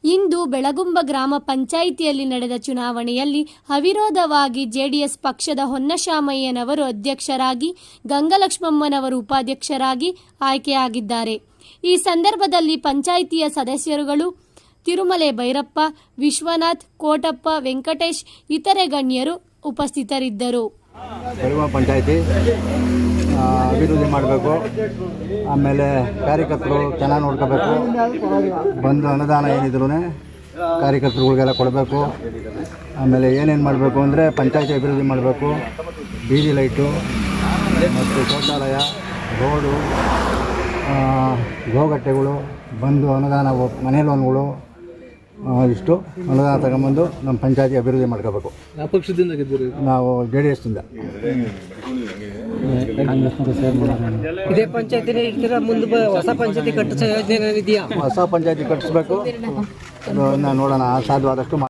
ಇಂದು ಬೆಳಗುಂಬ ಗ್ರಾಮ ಪಂಚಾಯಿತಿಯಲ್ಲಿ ನಡೆದ ಚುನಾವಣೆಯಲ್ಲಿ ಅವಿರೋಧವಾಗಿ ಜೆಡಿಎಸ್ ಪಕ್ಷದ ಹೊನ್ನಶಾಮಯ್ಯನವರು ಅಧ್ಯಕ್ಷರಾಗಿ, ಗಂಗಲಕ್ಷ್ಮಮ್ಮನವರು ಉಪಾಧ್ಯಕ್ಷರಾಗಿ ಆಯ್ಕೆಯಾಗಿದ್ದಾರೆ. ಈ ಸಂದರ್ಭದಲ್ಲಿ ಪಂಚಾಯಿತಿಯ ಸದಸ್ಯರುಗಳು ತಿರುಮಲೆ ಭೈರಪ್ಪ, ವಿಶ್ವನಾಥ್, ಕೋಟಪ್ಪ, ವೆಂಕಟೇಶ್ ಇತರೆ ಗಣ್ಯರು ಉಪಸ್ಥಿತರಿದ್ದರು. ಪಂಚಾಯಿತಿ ಅಭಿವೃದ್ಧಿ ಮಾಡಬೇಕು, ಆಮೇಲೆ ಕಾರ್ಯಕರ್ತರು ಚೆನ್ನಾಗಿ ನೋಡ್ಕೋಬೇಕು, ಬಂದು ಅನುದಾನ ಏನಿದ್ರು ಕಾರ್ಯಕರ್ತರುಗಳಿಗೆಲ್ಲ ಕೊಡಬೇಕು. ಆಮೇಲೆ ಏನೇನು ಮಾಡಬೇಕು ಅಂದರೆ ಪಂಚಾಯಿತಿ ಅಭಿವೃದ್ಧಿ ಮಾಡಬೇಕು, ಬೀದಿ ಲೈಟು ಮತ್ತು ಶೌಚಾಲಯ, ರೋಡು, ಗೋಗಟ್ಟೆಗಳು, ಬಂದು ಅನುದಾನ ಮನೆ ಲೋನ್ಗಳು ಇಷ್ಟು ಅನುದಾನ ತಗೊಂಬಂದು ನಮ್ಮ ಪಂಚಾಯತಿ ಅಭಿವೃದ್ಧಿ ಮಾಡ್ಕೋಬೇಕು. ಯಾವ ಪಕ್ಷದಿಂದ ಗೆದ್ದಿರಿ? ನಾವು JDS-ಇಂದ. ಇದೇ ಪಂಚಾಯತಿನೇ ಇರ್ತೀರಾ? ಮುಂದೆ ಹೊಸ ಪಂಚಾಯತಿ ಕಟ್ಟಿಸೋ ಯೋಜನೆ ಇದೆಯಾ? ಹೊಸ ಪಂಚಾಯತಿ ಕಟ್ಟಿಸ್ಬೇಕು, ನೋಡೋಣ, ಸಾಧ್ಯವಾದಷ್ಟು